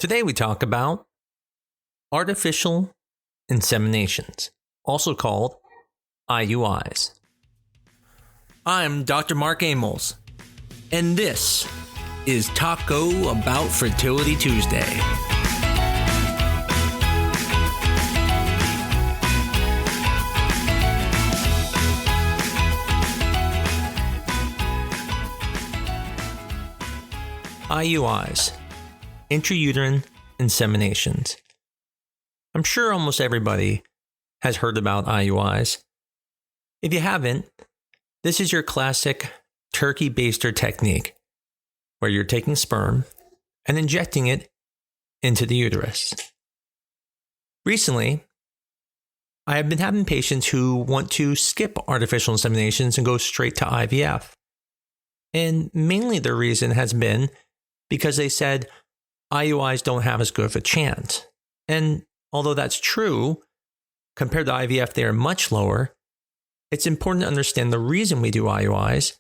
Today we talk about artificial inseminations, also called IUIs. I'm Dr. Mark Amols, and this is Taco Bout Fertility Tuesday. IUIs, Intrauterine Inseminations. I'm sure almost everybody has heard about IUIs. If you haven't, this is your classic turkey baster technique, where you're taking sperm and injecting it into the uterus. Recently, I have been having patients who want to skip artificial inseminations and go straight to IVF. And mainly the reason has been because they said IUIs don't have as good of a chance. And although that's true, compared to IVF, they are much lower. It's important to understand the reason we do IUIs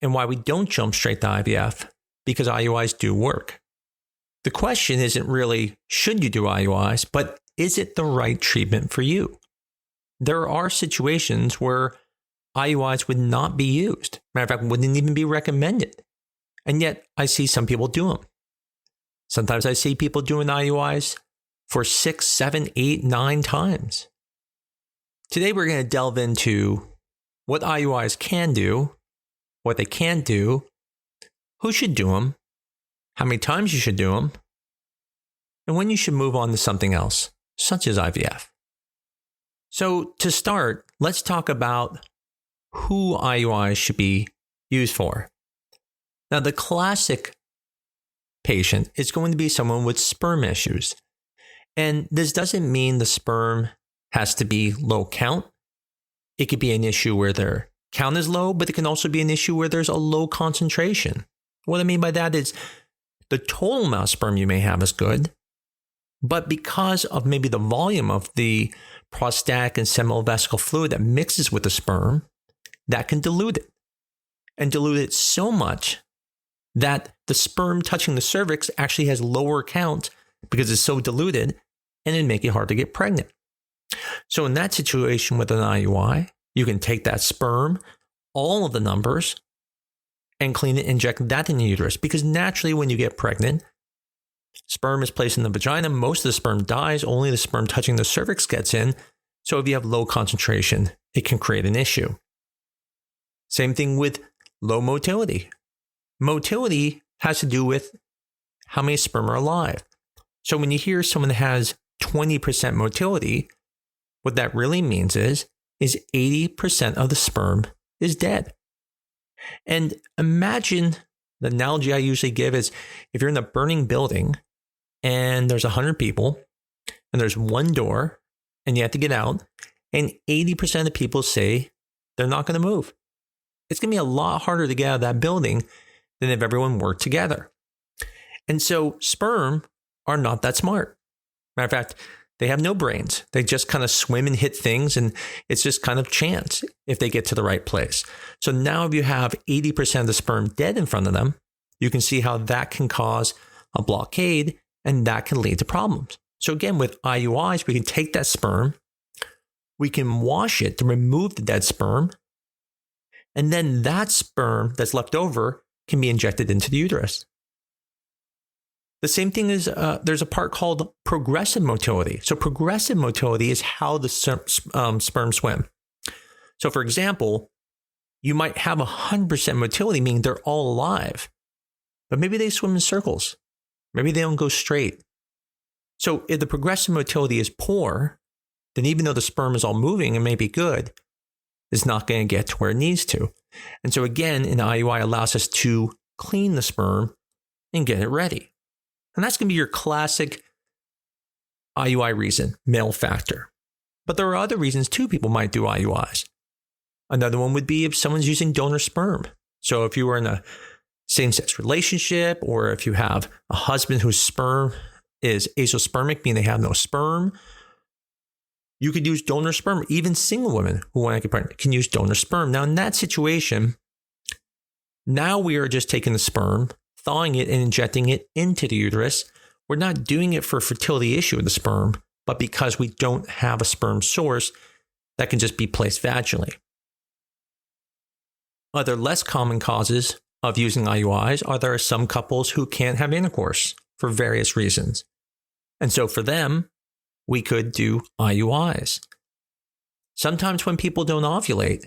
and why we don't jump straight to IVF, because IUIs do work. The question isn't really, should you do IUIs, but is it the right treatment for you? There are situations where IUIs would not be used. Matter of fact, wouldn't even be recommended. And yet I see some people do them. Sometimes I see people doing IUIs for 6, 7, 8, 9 times. Today we're going to delve into what IUIs can do, what they can't do, who should do them, how many times you should do them, and when you should move on to something else, such as IVF. So to start, let's talk about who IUIs should be used for. Now, the classic patient is going to be someone with sperm issues. And this doesn't mean the sperm has to be low count. It could be an issue where their count is low, but it can also be an issue where there's a low concentration. What I mean by that is the total amount of sperm you may have is good, but because of maybe the volume of the prostatic and seminal vesical fluid that mixes with the sperm, that can dilute it. And dilute it so much that the sperm touching the cervix actually has lower count because it's so diluted, and it'd make it hard to get pregnant. So in that situation with an IUI, you can take that sperm, all of the numbers, and clean it, inject that in the uterus. Because naturally when you get pregnant, sperm is placed in the vagina, most of the sperm dies, only the sperm touching the cervix gets in. So if you have low concentration, it can create an issue. Same thing with low motility. Motility has to do with how many sperm are alive. So when you hear someone has 20% motility, what that really means is 80% of the sperm is dead. And imagine, the analogy I usually give is if you're in a burning building and there's 100 people and there's one door and you have to get out, and 80% of the people say they're not going to move. It's going to be a lot harder to get out of that building than if everyone worked together. And so sperm are not that smart. Matter of fact, they have no brains. They just kind of swim and hit things, and it's just kind of chance if they get to the right place. So now if you have 80% of the sperm dead in front of them, you can see how that can cause a blockade, and that can lead to problems. So again, with IUIs, we can take that sperm, we can wash it to remove the dead sperm, and then that sperm that's left over can be injected into the uterus. The same thing is there's a part called progressive motility. So progressive motility is how the sperm swim. So for example, you might have 100% motility, meaning they're all alive, but maybe they swim in circles. Maybe they don't go straight. So if the progressive motility is poor, then even though the sperm is all moving and may be good, it's not going to get to where it needs to. And so again, an IUI allows us to clean the sperm and get it ready. And that's going to be your classic IUI reason, male factor. But there are other reasons too people might do IUIs. Another one would be if someone's using donor sperm. So if you were in a same-sex relationship, or if you have a husband whose sperm is azoospermic, meaning they have no sperm, you could use donor sperm. Even single women who want to get pregnant can use donor sperm. Now, in that situation, now we are just taking the sperm, thawing it and injecting it into the uterus, we're not doing it for a fertility issue of the sperm, but because we don't have a sperm source that can just be placed vaginally. Other less common causes of using IUIs are there are some couples who can't have intercourse for various reasons. And so for them, we could do IUIs. Sometimes when people don't ovulate,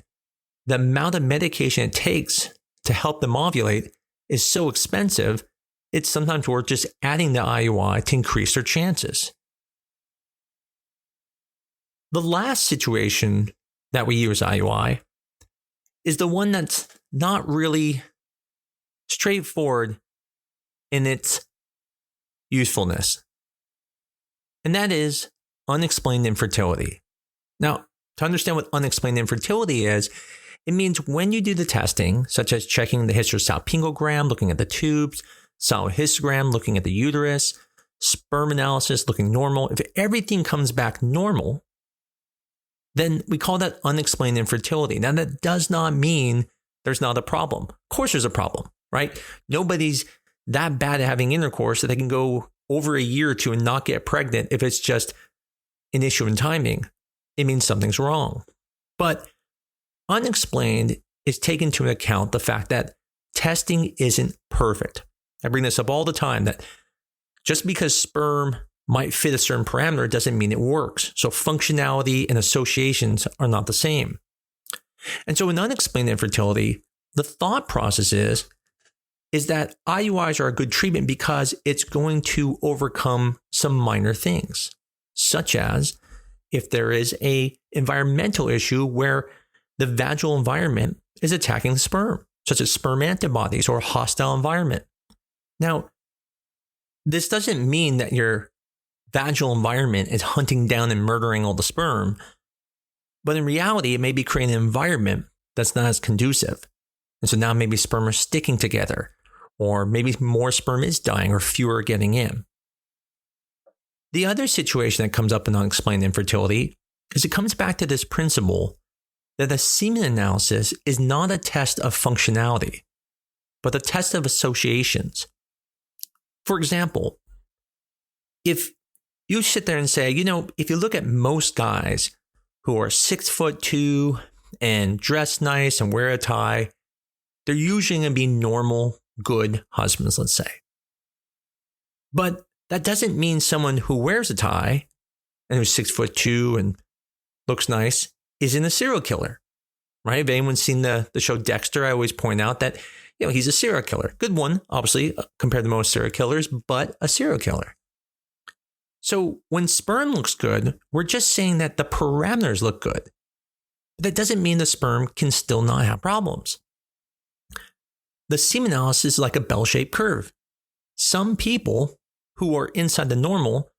the amount of medication it takes to help them ovulate is so expensive, it's sometimes worth just adding the IUI to increase their chances. The last situation that we use IUI is the one that's not really straightforward in its usefulness. And that is unexplained infertility. Now, to understand what unexplained infertility is, it means when you do the testing, such as checking the hysterosalpingogram, looking at the tubes, solid histogram, looking at the uterus, sperm analysis, looking normal, if everything comes back normal, then we call that unexplained infertility. Now, that does not mean there's not a problem. Of course there's a problem, right? Nobody's that bad at having intercourse that they can go over a year or two and not get pregnant if it's just an issue in timing. It means something's wrong. But unexplained is taken into account the fact that testing isn't perfect. I bring this up all the time, that just because sperm might fit a certain parameter doesn't mean it works. So functionality and associations are not the same. And so in unexplained infertility, the thought process is that IUIs are a good treatment because it's going to overcome some minor things, such as if there is an environmental issue where the vaginal environment is attacking the sperm, such as sperm antibodies or a hostile environment. Now, this doesn't mean that your vaginal environment is hunting down and murdering all the sperm, but in reality, it may be creating an environment that's not as conducive. And so now maybe sperm are sticking together, or maybe more sperm is dying or fewer are getting in. The other situation that comes up in unexplained infertility is it comes back to this principle that a semen analysis is not a test of functionality, but a test of associations. For example, if you sit there and say, if you look at most guys who are 6'2" and dress nice and wear a tie, they're usually going to be normal, good husbands, let's say. But that doesn't mean someone who wears a tie and who's 6'2" and looks nice isn't a serial killer, right? If anyone's seen the show Dexter, I always point out that he's a serial killer. Good one, obviously, compared to most serial killers, but a serial killer. So when sperm looks good, we're just saying that the parameters look good. But that doesn't mean the sperm can still not have problems. The semen analysis is like a bell-shaped curve. Some people who are inside the normal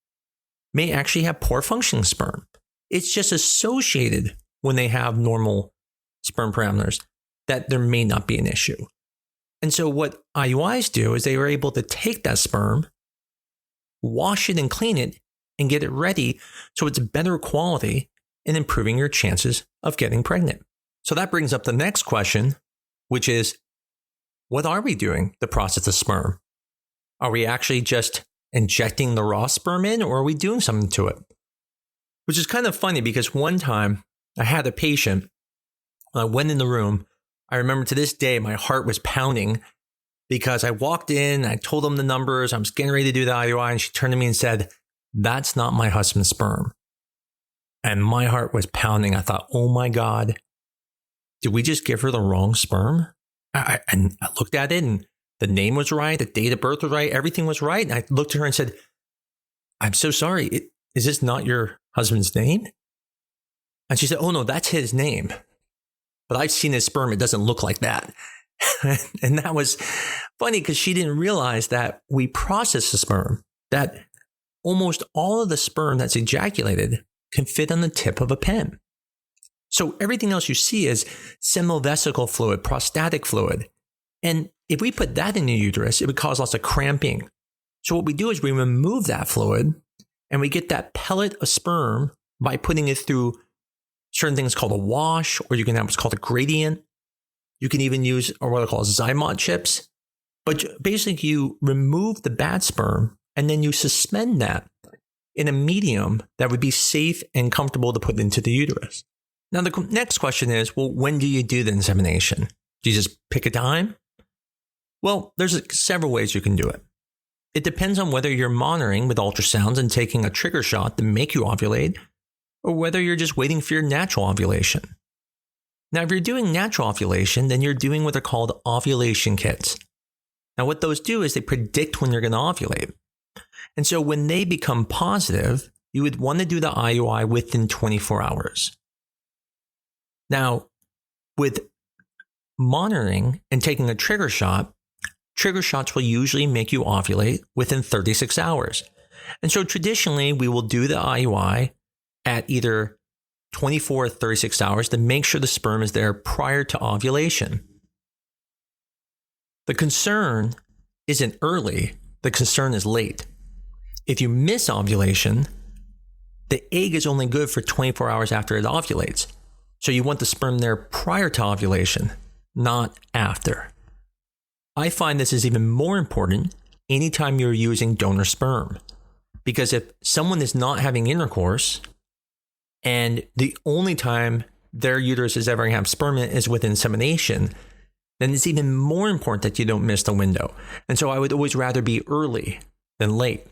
may actually have poor functioning sperm. It's just associated when they have normal sperm parameters that there may not be an issue. And so what IUIs do is they are able to take that sperm, wash it and clean it, and get it ready so it's better quality and improving your chances of getting pregnant. So that brings up the next question, which is, what are we doing to process the sperm? Are we actually just injecting the raw sperm in, or are we doing something to it? Which is kind of funny because one time I had a patient, when I went in the room, I remember to this day, my heart was pounding because I walked in, I told them the numbers, I was getting ready to do the IUI, and she turned to me and said, "That's not my husband's sperm." And my heart was pounding. I thought, oh my God, did we just give her the wrong sperm? And I looked at it and the name was right, the date of birth was right, everything was right. And I looked at her and said, "I'm so sorry, is this not your husband's name?" And she said, "Oh no, that's his name. But I've seen his sperm, it doesn't look like that." And that was funny because she didn't realize that we process the sperm, that almost all of the sperm that's ejaculated can fit on the tip of a pen. So everything else you see is seminal-vesical fluid, prostatic fluid. And if we put that in the uterus, it would cause lots of cramping. So what we do is we remove that fluid and we get that pellet of sperm by putting it through certain things called a wash, or you can have what's called a gradient. You can even use what are called Zymot chips. But basically, you remove the bad sperm and then you suspend that in a medium that would be safe and comfortable to put into the uterus. Now, the next question is, well, when do you do the insemination? Do you just pick a time? Well, there's several ways you can do it. It depends on whether you're monitoring with ultrasounds and taking a trigger shot to make you ovulate, or whether you're just waiting for your natural ovulation. Now, if you're doing natural ovulation, then you're doing what are called ovulation kits. Now, what those do is they predict when you're going to ovulate. And so when they become positive, you would want to do the IUI within 24 hours. Now, with monitoring and taking a trigger shots will usually make you ovulate within 36 hours. And so traditionally, we will do the IUI at either 24 or 36 hours to make sure the sperm is there prior to ovulation. The concern isn't early, the concern is late. If you miss ovulation, the egg is only good for 24 hours after it ovulates. So you want the sperm there prior to ovulation, not after. I find this is even more important anytime you're using donor sperm. Because if someone is not having intercourse and the only time their uterus is ever going to have sperm in is with insemination, then it's even more important that you don't miss the window. And so I would always rather be early than late.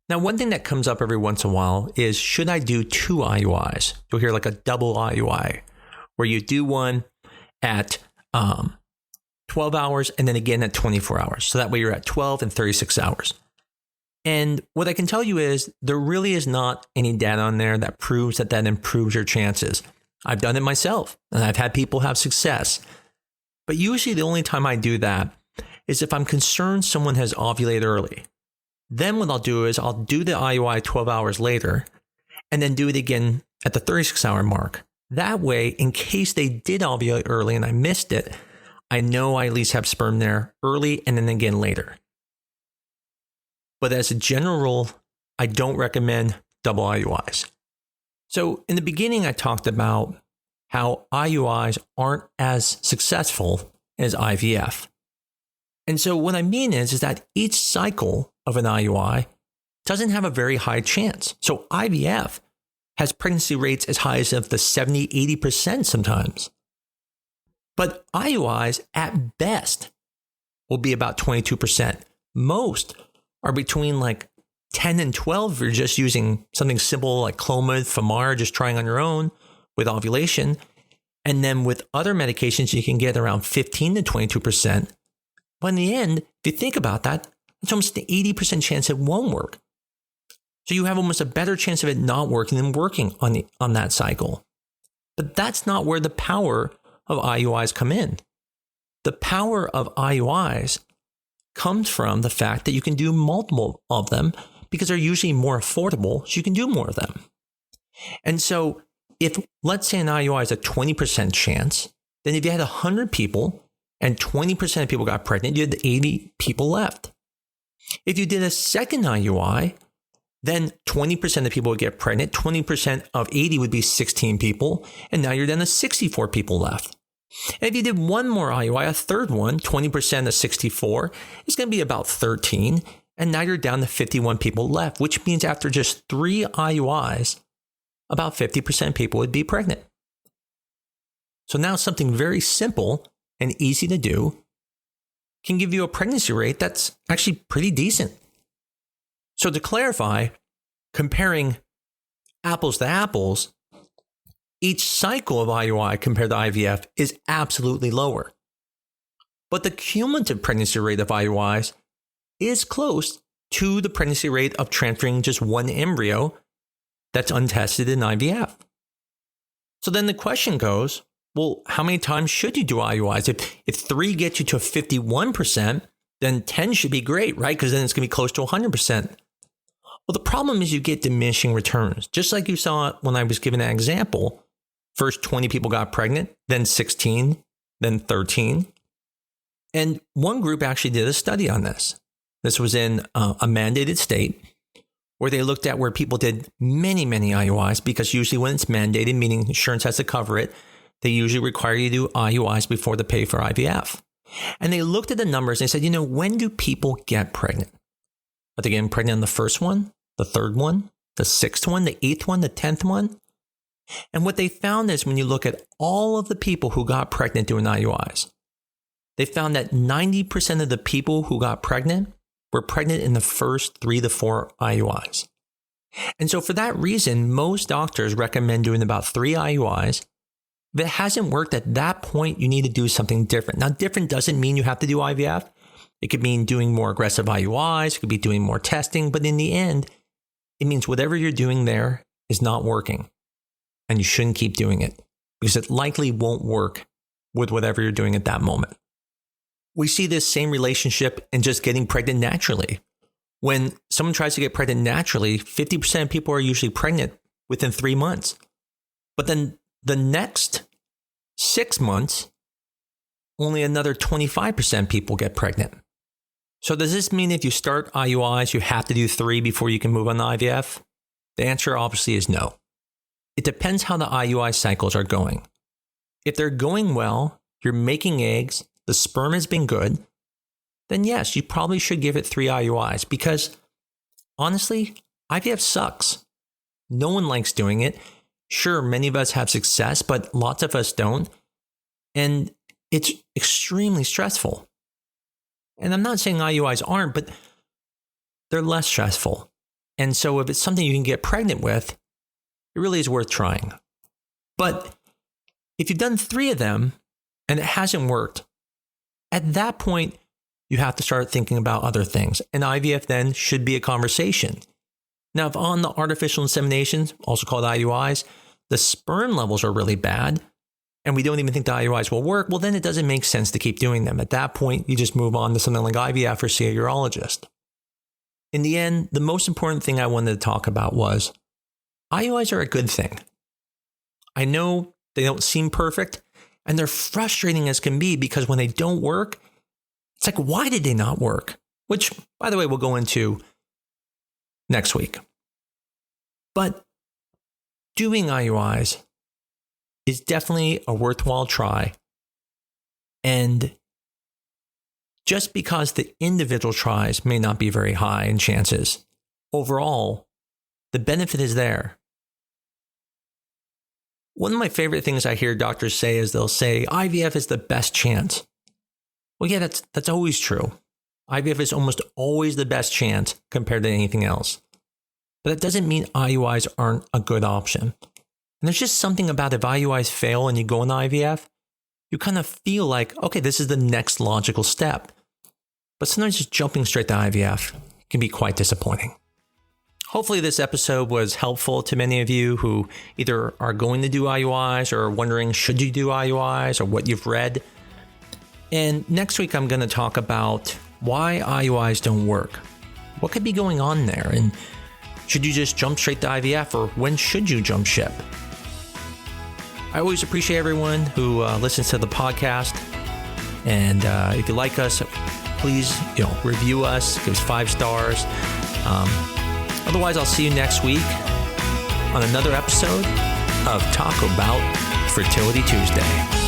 Now, one thing that comes up every once in a while is, should I do 2 IUIs? You'll hear like a double IUI, where you do one at 12 hours and then again at 24 hours. So that way you're at 12 and 36 hours. And what I can tell you is there really is not any data on there that proves that improves your chances. I've done it myself and I've had people have success. But usually the only time I do that is if I'm concerned someone has ovulated early. Then what I'll do is I'll do the IUI 12 hours later and then do it again at the 36-hour mark. That way, in case they did ovulate early and I missed it, I know I at least have sperm there early and then again later. But as a general rule, I don't recommend double IUIs. So in the beginning, I talked about how IUIs aren't as successful as IVF. And so what I mean is that each cycle of an IUI doesn't have a very high chance. So IVF has pregnancy rates as high as of the 70, 80% sometimes. But IUIs at best will be about 22%. Most are between like 10 and 12 if you're just using something simple like Clomid, Famar, just trying on your own with ovulation. And then with other medications, you can get around 15 to 22%. But in the end, if you think about that, it's almost an 80% chance it won't work. So you have almost a better chance of it not working than working on that cycle. But that's not where the power of IUIs come in. The power of IUIs comes from the fact that you can do multiple of them because they're usually more affordable, so you can do more of them. And so if, let's say an IUI is a 20% chance, then if you had 100 people and 20% of people got pregnant, you had 80 people left. If you did a second IUI, then 20% of people would get pregnant, 20% of 80 would be 16 people, and now you're down to 64 people left. And if you did one more IUI, a third one, 20% of 64, is going to be about 13, and now you're down to 51 people left, which means after just 3 IUIs, about 50% of people would be pregnant. So now something very simple and easy to do can give you a pregnancy rate that's actually pretty decent. So to clarify, comparing apples to apples, each cycle of IUI compared to IVF is absolutely lower. But the cumulative pregnancy rate of IUIs is close to the pregnancy rate of transferring just one embryo that's untested in IVF. So then the question goes, well, how many times should you do IUIs? If 3 gets you to 51%, then 10 should be great, right? Because then it's going to be close to 100%. Well, the problem is you get diminishing returns. Just like you saw when I was giving that example, first 20 people got pregnant, then 16, then 13. And one group actually did a study on this. This was in a mandated state where they looked at where people did many, many IUIs, because usually when it's mandated, meaning insurance has to cover it, they usually require you to do IUIs before they pay for IVF. And they looked at the numbers and they said, when do people get pregnant? Are they getting pregnant on the first one, the third one, the sixth one, the eighth one, the 10th one? And what they found is when you look at all of the people who got pregnant doing IUIs, they found that 90% of the people who got pregnant were pregnant in the first 3 to 4 IUIs. And so for that reason, most doctors recommend doing about 3 IUIs. If it hasn't worked at that point, you need to do something different. Now, different doesn't mean you have to do IVF. It could mean doing more aggressive IUIs. It could be doing more testing. But in the end, it means whatever you're doing there is not working. And you shouldn't keep doing it because it likely won't work with whatever you're doing at that moment. We see this same relationship in just getting pregnant naturally. When someone tries to get pregnant naturally, 50% of people are usually pregnant within 3 months. But then the next 6 months, only another 25% people get pregnant. So does this mean if you start IUIs, you have to do 3 before you can move on to IVF? The answer obviously is no. It depends how the IUI cycles are going. If they're going well, you're making eggs, the sperm has been good, then yes, you probably should give it 3 IUIs because honestly, IVF sucks. No one likes doing it. Sure, many of us have success, but lots of us don't. And it's extremely stressful. And I'm not saying IUIs aren't, but they're less stressful. And so if it's something you can get pregnant with, it really is worth trying. But if you've done 3 of them and it hasn't worked, at that point, you have to start thinking about other things. And IVF then should be a conversation. Now, if on the artificial inseminations, also called IUIs, the sperm levels are really bad, and we don't even think the IUIs will work, well, then it doesn't make sense to keep doing them. At that point, you just move on to something like IVF or see a urologist. In the end, the most important thing I wanted to talk about was IUIs are a good thing. I know they don't seem perfect, and they're frustrating as can be because when they don't work, it's like, why did they not work? Which, by the way, we'll go into next week. But doing IUIs is definitely a worthwhile try. And just because the individual tries may not be very high in chances, overall, the benefit is there. One of my favorite things I hear doctors say is they'll say IVF is the best chance. Well, yeah, that's always true. IVF is almost always the best chance compared to anything else. But that doesn't mean IUIs aren't a good option. And there's just something about if IUIs fail and you go into IVF, you kind of feel like, okay, this is the next logical step. But sometimes just jumping straight to IVF can be quite disappointing. Hopefully this episode was helpful to many of you who either are going to do IUIs or are wondering, should you do IUIs or what you've read. And next week, I'm going to talk about why IUIs don't work. What could be going on there? And should you just jump straight to IVF or when should you jump ship? I always appreciate everyone who listens to the podcast. And if you like us, please review us, give us 5 stars. Otherwise, I'll see you next week on another episode of Taco Bout Fertility Tuesday.